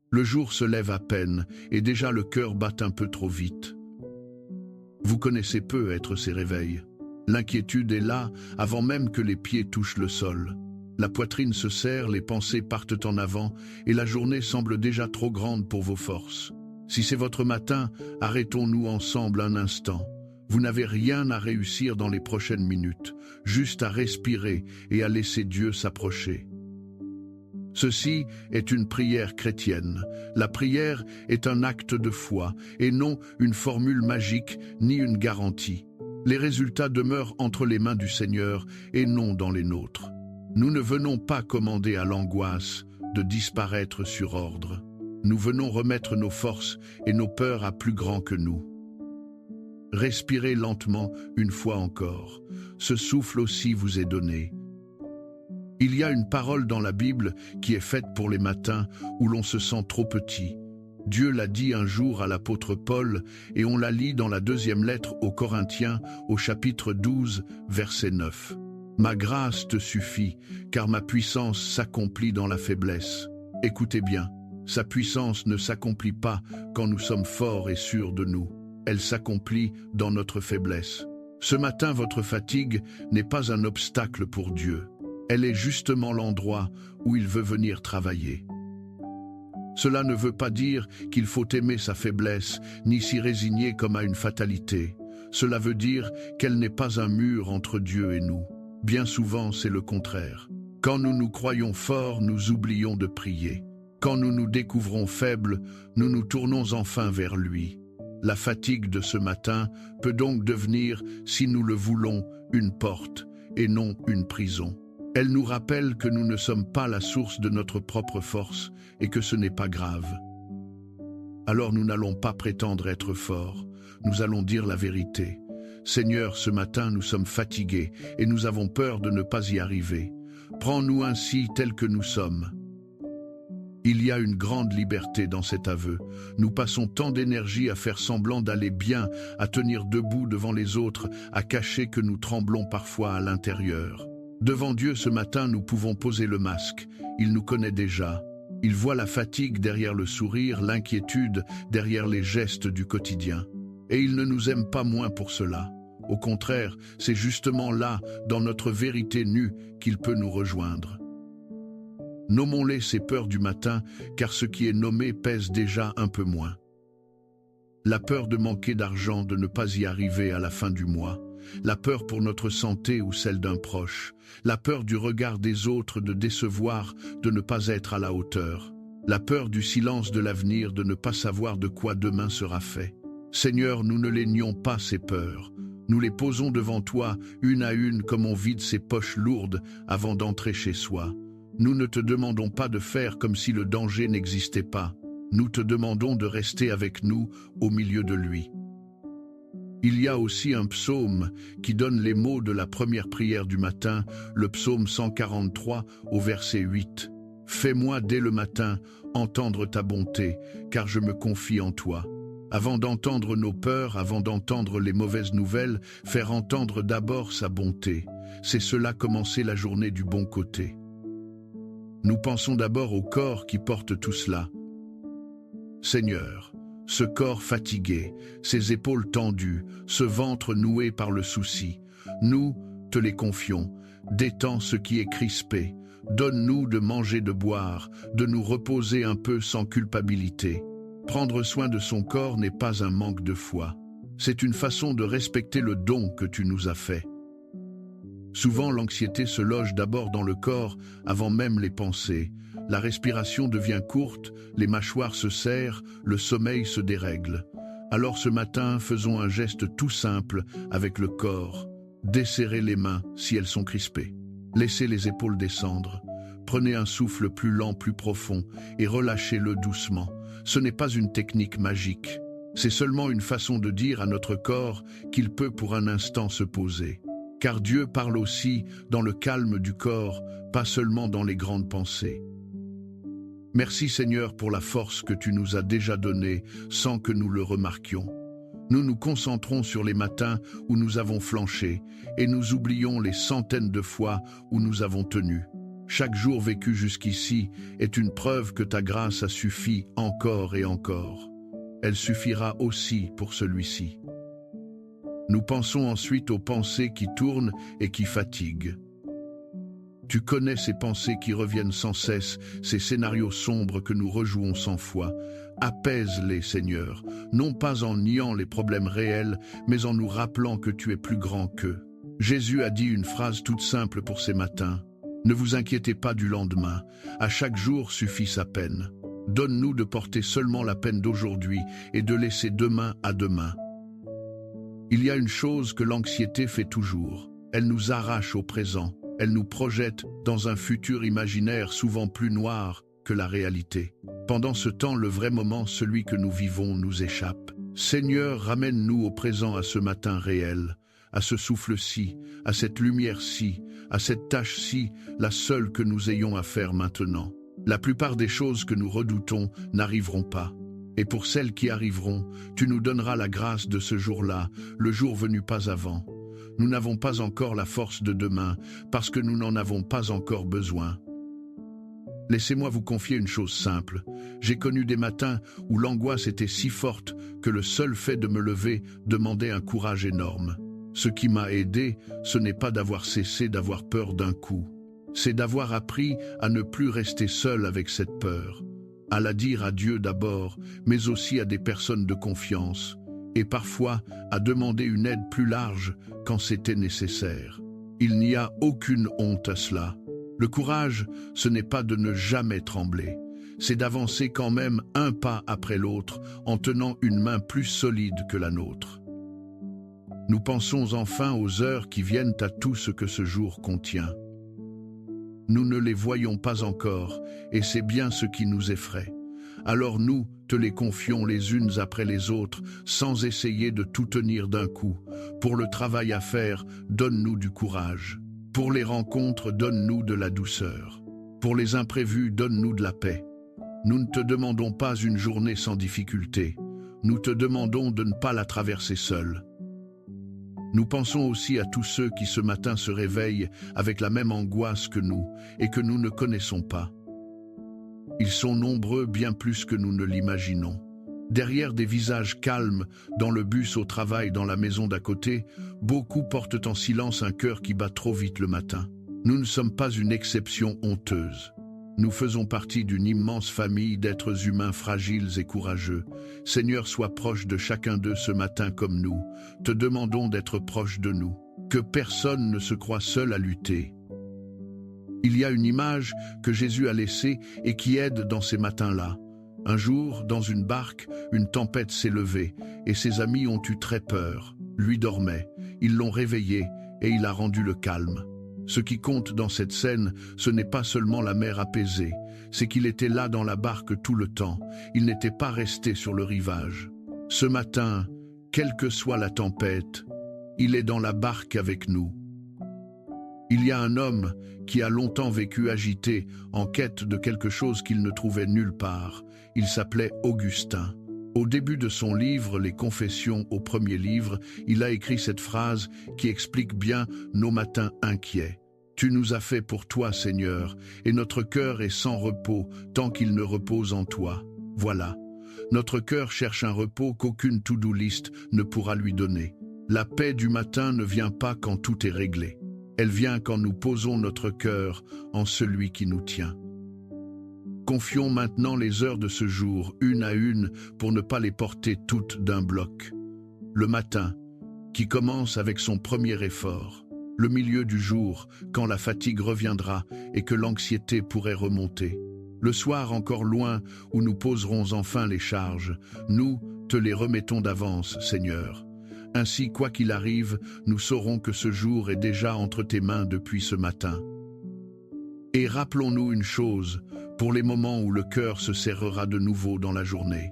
Le jour se lève à peine, et déjà le cœur bat un peu trop vite. Vous connaissez peu être ces réveils. L'inquiétude est là, avant même que les pieds touchent le sol. La poitrine se serre, les pensées partent en avant, et la journée semble déjà trop grande pour vos forces. Si c'est votre matin, arrêtons-nous ensemble un instant. Vous n'avez rien à réussir dans les prochaines minutes, juste à respirer et à laisser Dieu s'approcher. Ceci est une prière chrétienne. La prière est un acte de foi, et non une formule magique ni une garantie. Les résultats demeurent entre les mains du Seigneur et non dans les nôtres. Nous ne venons pas commander à l'angoisse de disparaître sur ordre. Nous venons remettre nos forces et nos peurs à plus grand que nous. Respirez lentement une fois encore. Ce souffle aussi vous est donné. Il y a une parole dans la Bible qui est faite pour les matins où l'on se sent trop petit. Dieu l'a dit un jour à l'apôtre Paul et on la lit dans la deuxième lettre aux Corinthiens au chapitre 12, verset 9. « Ma grâce te suffit, car ma puissance s'accomplit dans la faiblesse. » Écoutez bien, sa puissance ne s'accomplit pas quand nous sommes forts et sûrs de nous. Elle s'accomplit dans notre faiblesse. Ce matin, votre fatigue n'est pas un obstacle pour Dieu. Elle est justement l'endroit où il veut venir travailler. Cela ne veut pas dire qu'il faut aimer sa faiblesse, ni s'y résigner comme à une fatalité. Cela veut dire qu'elle n'est pas un mur entre Dieu et nous. Bien souvent, c'est le contraire. Quand nous nous croyons forts, nous oublions de prier. Quand nous nous découvrons faibles, nous nous tournons enfin vers lui. La fatigue de ce matin peut donc devenir, si nous le voulons, une porte et non une prison. Elle nous rappelle que nous ne sommes pas la source de notre propre force et que ce n'est pas grave. Alors nous n'allons pas prétendre être forts, nous allons dire la vérité. Seigneur, ce matin nous sommes fatigués et nous avons peur de ne pas y arriver. Prends-nous ainsi tels que nous sommes. Il y a une grande liberté dans cet aveu. Nous passons tant d'énergie à faire semblant d'aller bien, à tenir debout devant les autres, à cacher que nous tremblons parfois à l'intérieur. Devant Dieu ce matin, nous pouvons poser le masque. Il nous connaît déjà. Il voit la fatigue derrière le sourire, l'inquiétude derrière les gestes du quotidien. Et il ne nous aime pas moins pour cela. Au contraire, c'est justement là, dans notre vérité nue, qu'il peut nous rejoindre. Nommons-les ces peurs du matin, car ce qui est nommé pèse déjà un peu moins. La peur de manquer d'argent, de ne pas y arriver à la fin du mois. La peur pour notre santé ou celle d'un proche. La peur du regard des autres, de décevoir, de ne pas être à la hauteur. La peur du silence de l'avenir, de ne pas savoir de quoi demain sera fait. Seigneur, nous ne les nions pas ces peurs. Nous les posons devant toi, une à une, comme on vide ses poches lourdes avant d'entrer chez soi. Nous ne te demandons pas de faire comme si le danger n'existait pas. Nous te demandons de rester avec nous au milieu de lui. Il y a aussi un psaume qui donne les mots de la première prière du matin, le psaume 143 au verset 8. « Fais-moi dès le matin entendre ta bonté, car je me confie en toi. » Avant d'entendre nos peurs, avant d'entendre les mauvaises nouvelles, faire entendre d'abord sa bonté. C'est cela commencer la journée du bon côté. Nous pensons d'abord au corps qui porte tout cela. Seigneur, ce corps fatigué, ces épaules tendues, ce ventre noué par le souci, nous te les confions. Détends ce qui est crispé. Donne-nous de manger, de boire, de nous reposer un peu sans culpabilité. Prendre soin de son corps n'est pas un manque de foi. C'est une façon de respecter le don que tu nous as fait. Souvent, l'anxiété se loge d'abord dans le corps, avant même les pensées. La respiration devient courte, les mâchoires se serrent, le sommeil se dérègle. Alors ce matin, faisons un geste tout simple avec le corps. Desserrez les mains si elles sont crispées. Laissez les épaules descendre. Prenez un souffle plus lent, plus profond et relâchez-le doucement. Ce n'est pas une technique magique. C'est seulement une façon de dire à notre corps qu'il peut pour un instant se poser. Car Dieu parle aussi dans le calme du corps, pas seulement dans les grandes pensées. Merci Seigneur pour la force que tu nous as déjà donnée sans que nous le remarquions. Nous nous concentrons sur les matins où nous avons flanché et nous oublions les centaines de fois où nous avons tenu. Chaque jour vécu jusqu'ici est une preuve que ta grâce a suffi encore et encore. Elle suffira aussi pour celui-ci. Nous pensons ensuite aux pensées qui tournent et qui fatiguent. Tu connais ces pensées qui reviennent sans cesse, ces scénarios sombres que nous rejouons cent fois. Apaise-les, Seigneur, non pas en niant les problèmes réels, mais en nous rappelant que tu es plus grand qu'eux. Jésus a dit une phrase toute simple pour ces matins. Ne vous inquiétez pas du lendemain, à chaque jour suffit sa peine. Donne-nous de porter seulement la peine d'aujourd'hui et de laisser demain à demain. Il y a une chose que l'anxiété fait toujours. Elle nous arrache au présent. Elle nous projette dans un futur imaginaire souvent plus noir que la réalité. Pendant ce temps, le vrai moment, celui que nous vivons, nous échappe. Seigneur, ramène-nous au présent, à ce matin réel, à ce souffle-ci, à cette lumière-ci, à cette tâche-ci, la seule que nous ayons à faire maintenant. La plupart des choses que nous redoutons n'arriveront pas. Et pour celles qui arriveront, tu nous donneras la grâce de ce jour-là, le jour venu pas avant. Nous n'avons pas encore la force de demain, parce que nous n'en avons pas encore besoin. Laissez-moi vous confier une chose simple. J'ai connu des matins où l'angoisse était si forte que le seul fait de me lever demandait un courage énorme. Ce qui m'a aidé, ce n'est pas d'avoir cessé d'avoir peur d'un coup. C'est d'avoir appris à ne plus rester seul avec cette peur. À la dire à Dieu d'abord, mais aussi à des personnes de confiance. Et parfois à demander une aide plus large quand c'était nécessaire. Il n'y a aucune honte à cela. Le courage, ce n'est pas de ne jamais trembler. C'est d'avancer quand même un pas après l'autre en tenant une main plus solide que la nôtre. Nous pensons enfin aux heures qui viennent à tout ce que ce jour contient. Nous ne les voyons pas encore, et c'est bien ce qui nous effraie. Alors nous te les confions les unes après les autres, sans essayer de tout tenir d'un coup. Pour le travail à faire, donne-nous du courage. Pour les rencontres, donne-nous de la douceur. Pour les imprévus, donne-nous de la paix. Nous ne te demandons pas une journée sans difficulté. Nous te demandons de ne pas la traverser seul. Nous pensons aussi à tous ceux qui ce matin se réveillent avec la même angoisse que nous et que nous ne connaissons pas. Ils sont nombreux, bien plus que nous ne l'imaginons. Derrière des visages calmes, dans le bus, au travail, dans la maison d'à côté, beaucoup portent en silence un cœur qui bat trop vite le matin. Nous ne sommes pas une exception honteuse. Nous faisons partie d'une immense famille d'êtres humains fragiles et courageux. Seigneur, sois proche de chacun d'eux ce matin comme nous. Te demandons d'être proche de nous. Que personne ne se croie seul à lutter. Il y a une image que Jésus a laissée et qui aide dans ces matins-là. Un jour, dans une barque, une tempête s'est levée et ses amis ont eu très peur. Lui dormait, ils l'ont réveillé et il a rendu le calme. Ce qui compte dans cette scène, ce n'est pas seulement la mer apaisée, c'est qu'il était là dans la barque tout le temps, il n'était pas resté sur le rivage. Ce matin, quelle que soit la tempête, il est dans la barque avec nous. Il y a un homme qui a longtemps vécu agité, en quête de quelque chose qu'il ne trouvait nulle part. Il s'appelait Augustin. Au début de son livre, Les Confessions, au premier livre, il a écrit cette phrase qui explique bien nos matins inquiets. « Tu nous as fait pour toi, Seigneur, et notre cœur est sans repos tant qu'il ne repose en toi. » Voilà, notre cœur cherche un repos qu'aucune to-do list ne pourra lui donner. La paix du matin ne vient pas quand tout est réglé. Elle vient quand nous posons notre cœur en celui qui nous tient. Confions maintenant les heures de ce jour, une à une, pour ne pas les porter toutes d'un bloc. Le matin, qui commence avec son premier effort. Le milieu du jour, quand la fatigue reviendra et que l'anxiété pourrait remonter. Le soir encore loin, où nous poserons enfin les charges. Nous te les remettons d'avance, Seigneur. Ainsi, quoi qu'il arrive, nous saurons que ce jour est déjà entre tes mains depuis ce matin. Et rappelons-nous une chose, pour les moments où le cœur se serrera de nouveau dans la journée.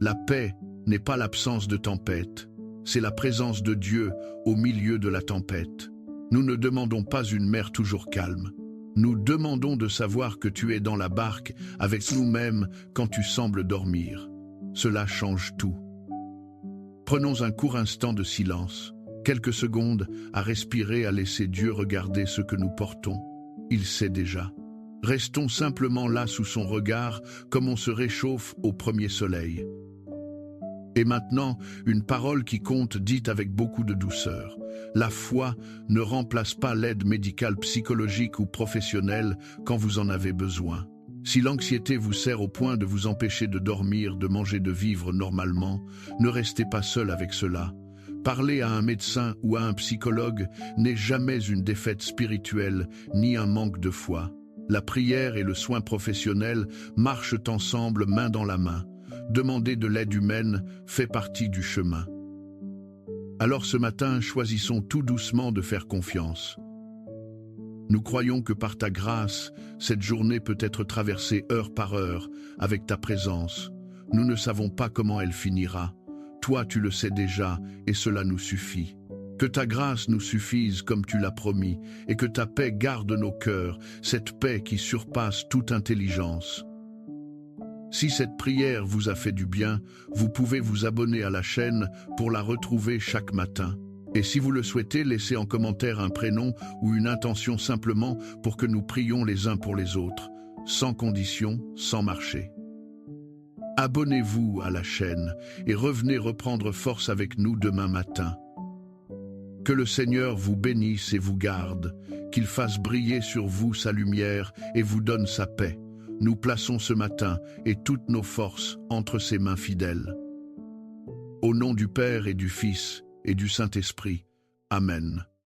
La paix n'est pas l'absence de tempête, c'est la présence de Dieu au milieu de la tempête. Nous ne demandons pas une mer toujours calme. Nous demandons de savoir que tu es dans la barque avec nous-mêmes quand tu sembles dormir. Cela change tout. Prenons un court instant de silence, quelques secondes à respirer, à laisser Dieu regarder ce que nous portons. Il sait déjà. Restons simplement là sous son regard, comme on se réchauffe au premier soleil. Et maintenant, une parole qui compte dite avec beaucoup de douceur. La foi ne remplace pas l'aide médicale, psychologique ou professionnelle quand vous en avez besoin. Si l'anxiété vous sert au point de vous empêcher de dormir, de manger, de vivre normalement, ne restez pas seul avec cela. Parler à un médecin ou à un psychologue n'est jamais une défaite spirituelle ni un manque de foi. La prière et le soin professionnel marchent ensemble main dans la main. Demander de l'aide humaine fait partie du chemin. Alors ce matin, choisissons tout doucement de faire confiance. Nous croyons que par ta grâce, cette journée peut être traversée heure par heure avec ta présence. Nous ne savons pas comment elle finira. Toi, tu le sais déjà, et cela nous suffit. Que ta grâce nous suffise comme tu l'as promis, et que ta paix garde nos cœurs, cette paix qui surpasse toute intelligence. Si cette prière vous a fait du bien, vous pouvez vous abonner à la chaîne pour la retrouver chaque matin. Et si vous le souhaitez, laissez en commentaire un prénom ou une intention simplement pour que nous prions les uns pour les autres, sans condition, sans marché. Abonnez-vous à la chaîne et revenez reprendre force avec nous demain matin. Que le Seigneur vous bénisse et vous garde, qu'il fasse briller sur vous sa lumière et vous donne sa paix. Nous plaçons ce matin et toutes nos forces entre ses mains fidèles. Au nom du Père et du Fils et du Saint-Esprit. Amen.